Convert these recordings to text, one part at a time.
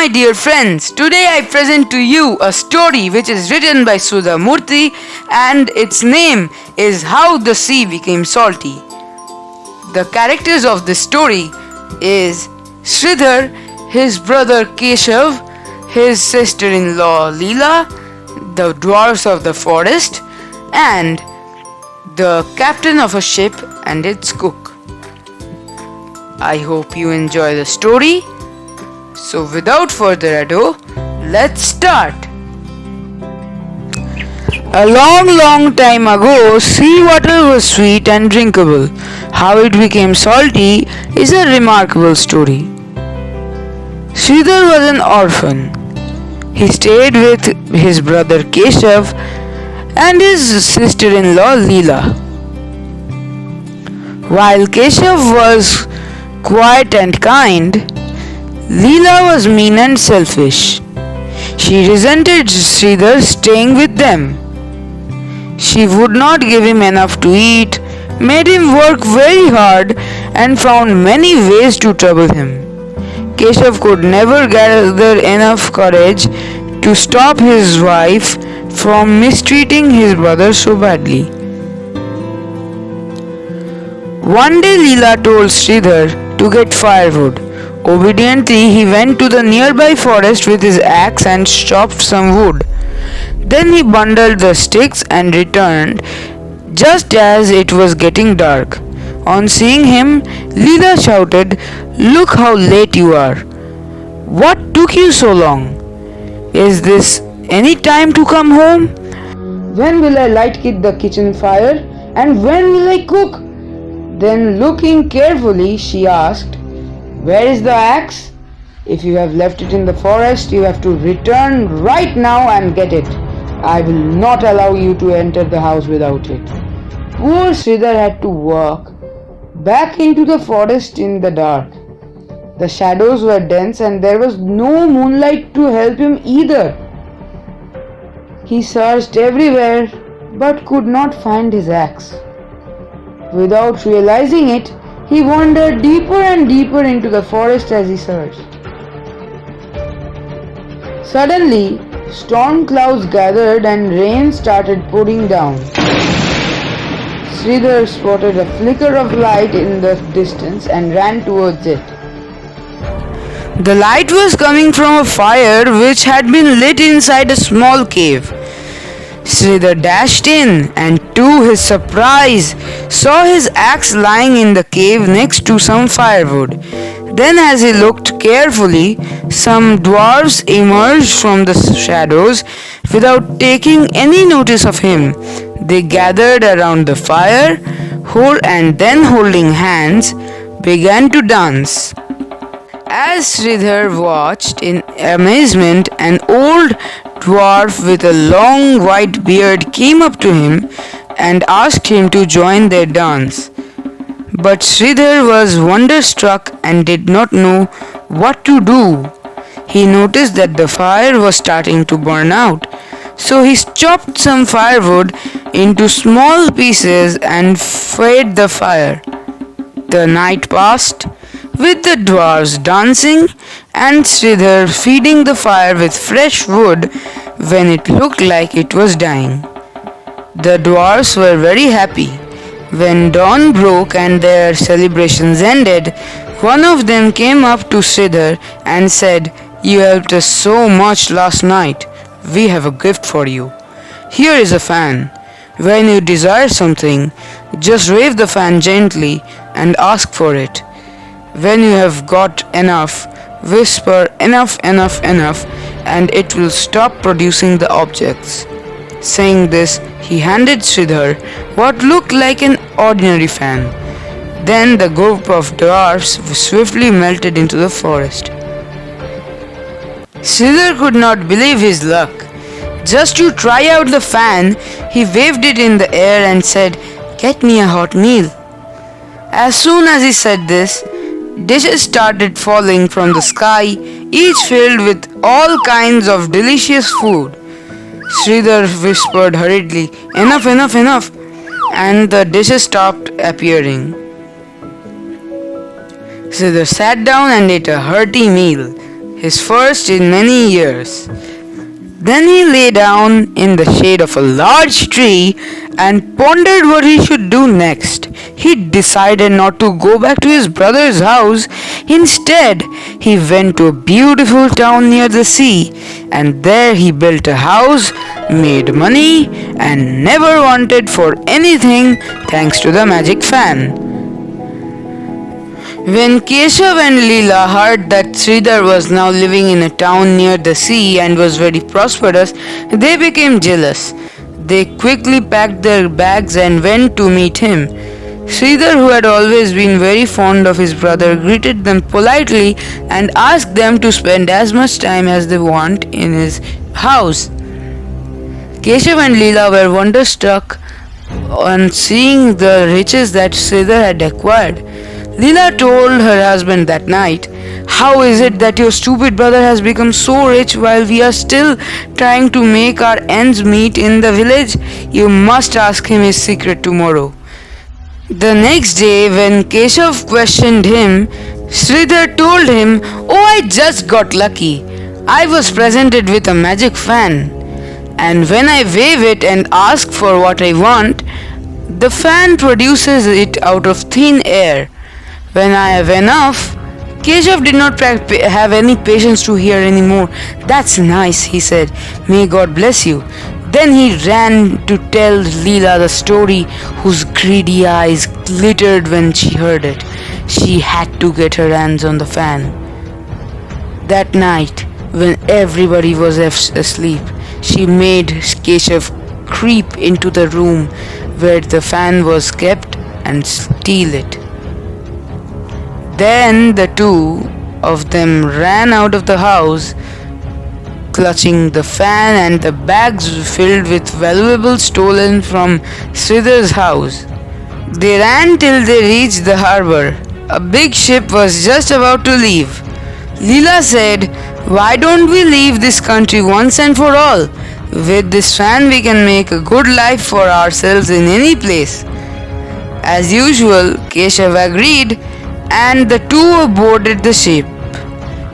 my dear friends, today I present to you a story which is written by Sudha Murty and its name is How the Sea Became Salty. The characters of this story is Sridhar, his brother Keshav, his sister-in-law Leela, the dwarfs of the forest, and the captain of a ship and its cook. I hope you enjoy the story. So without further ado, let's start. A long time ago, seawater was sweet and drinkable. How it became salty is a remarkable story. Sridhar was an orphan. He stayed with his brother Keshav and his sister-in-law Leela. While Keshav was quiet and kind, Leela was mean and selfish. She resented Sridhar staying with them. She would not give him enough to eat, made him work very hard, and found many ways to trouble him. Keshav could never gather enough courage to stop his wife from mistreating his brother so badly. One day Leela told Sridhar to get firewood. Obediently, he went to the nearby forest with his axe and chopped some wood. Then he bundled the sticks and returned just as it was getting dark. On seeing him, Leela shouted, "Look how late you are! What took you so long? Is this any time to come home? When will I light the kitchen fire? And when will I cook?" Then looking carefully, she asked, "Where is the axe? If you have left it in the forest, you have to return right now and get it. I will not allow you to enter the house without it." Poor Sridhar had to walk back into the forest in the dark. The shadows were dense and there was no moonlight to help him either. He searched everywhere but could not find his axe. Without realizing it, he wandered deeper and deeper into the forest as he searched. Suddenly, storm clouds gathered and rain started pouring down. Sridhar spotted a flicker of light in the distance and ran towards it. The light was coming from a fire which had been lit inside a small cave. Sridhar dashed in and to his surprise saw his axe lying in the cave next to some firewood. Then as he looked carefully, some dwarfs emerged from the shadows without taking any notice of him. They gathered around the fire and then holding hands began to dance. As Sridhar watched in amazement, an old dwarf with a long white beard came up to him and asked him to join their dance. But Sridhar was wonderstruck and did not know what to do. He noticed that the fire was starting to burn out, so he chopped some firewood into small pieces and fed the fire. The night passed, with the dwarves dancing and Sridhar feeding the fire with fresh wood when it looked like it was dying. The dwarves were very happy. When dawn broke and their celebrations ended, one of them came up to Sridhar and said, "You helped us so much last night. We have a gift for you. Here is a fan. When you desire something, just wave the fan gently and ask for it. When you have got enough, whisper enough, and it will stop producing the objects." Saying this, he handed Sridhar what looked like an ordinary fan. Then the group of dwarfs swiftly melted into the forest. Sridhar could not believe his luck. Just to try out the fan, he waved it in the air and said, "Get me a hot meal." As soon as he said this, dishes started falling from the sky, each filled with all kinds of delicious food. Sridhar whispered hurriedly, enough, and the dishes stopped appearing. Sridhar sat down and ate a hearty meal. his first in many years. Then he lay down in the shade of a large tree and pondered what he should do next. He decided not to go back to his brother's house. Instead, he went to a beautiful town near the sea, and there he built a house, made money, and never wanted for anything thanks to the magic fan. When Keshav and Leela heard that Sridhar was now living in a town near the sea and was very prosperous, they became jealous. They quickly packed their bags and went to meet him. Sridhar, who had always been very fond of his brother, greeted them politely and asked them to spend as much time as they want in his house. Keshav and Leela were wonderstruck on seeing the riches that Sridhar had acquired. Leela told her husband that night, "How is it that your stupid brother has become so rich while we are still trying to make our ends meet in the village? You must ask him his secret tomorrow." The next day, when Keshav questioned him, Sridhar told him, "Oh, I just got lucky. I was presented with a magic fan, and when I wave it and ask for what I want, the fan produces it out of thin air. When I have enough..." Keshav did not have any patience to hear anymore. "That's nice," he said. "May God bless you." Then he ran to tell Leela the story, whose greedy eyes glittered when she heard it. She had to get her hands on the fan. That night, when everybody was asleep, she made Keshav creep into the room where the fan was kept and steal it. Then the two of them ran out of the house, clutching the fan and the bags filled with valuables stolen from Sridhar's house. They ran till they reached the harbor. A big ship was just about to leave. Leela said, "Why don't we leave this country once and for all? With this fan we can make a good life for ourselves in any place." As usual, Keshav agreed, and the two boarded the ship.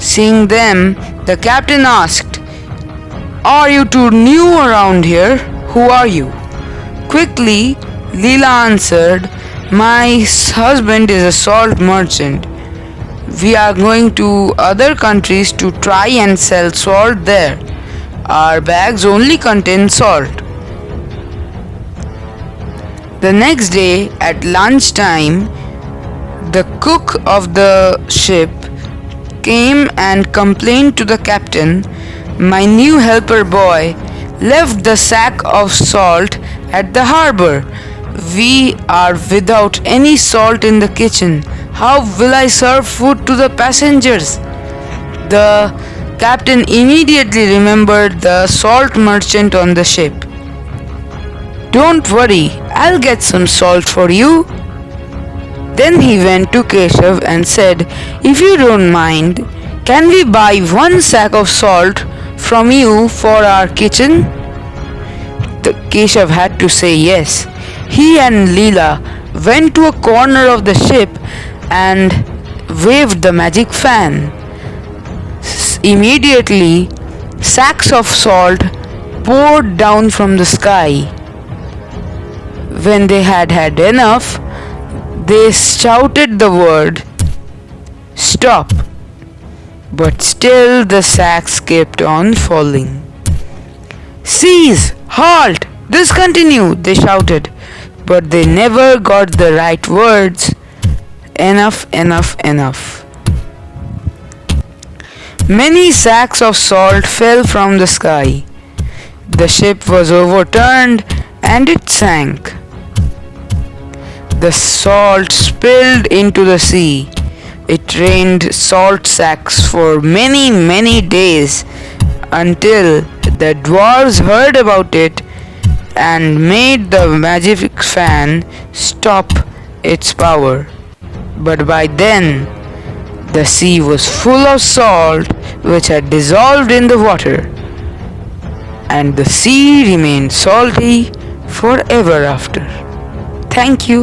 Seeing them, the captain asked, "Are you two new around here? Who are you?" Quickly, Leela answered, "My husband is a salt merchant. We are going to other countries to try and sell salt there. Our bags only contain salt." The next day, at lunchtime, the cook of the ship came and complained to the captain, "My new helper boy left the sack of salt at the harbor. We are without any salt in the kitchen. How will I serve food to the passengers?" The captain immediately remembered the salt merchant on the ship. "Don't worry, I'll get some salt for you." Then he went to Keshav and said, "If you don't mind, can we buy one sack of salt from you for our kitchen?" The Keshav had to say yes. He and Leela went to a corner of the ship and waved the magic fan. Immediately, sacks of salt poured down from the sky. When they had had enough, they shouted the word, "Stop!" But still the sacks kept on falling. "Cease! Halt! Discontinue!" they shouted, but they never got the right words. Enough, enough, enough. Many sacks of salt fell from the sky. The ship was overturned and it sank. The salt spilled into the sea. It rained salt sacks for many, many days until the dwarves heard about it and made the magic fan stop its power. But by then, the sea was full of salt which had dissolved in the water, and the sea remained salty forever after. Thank you.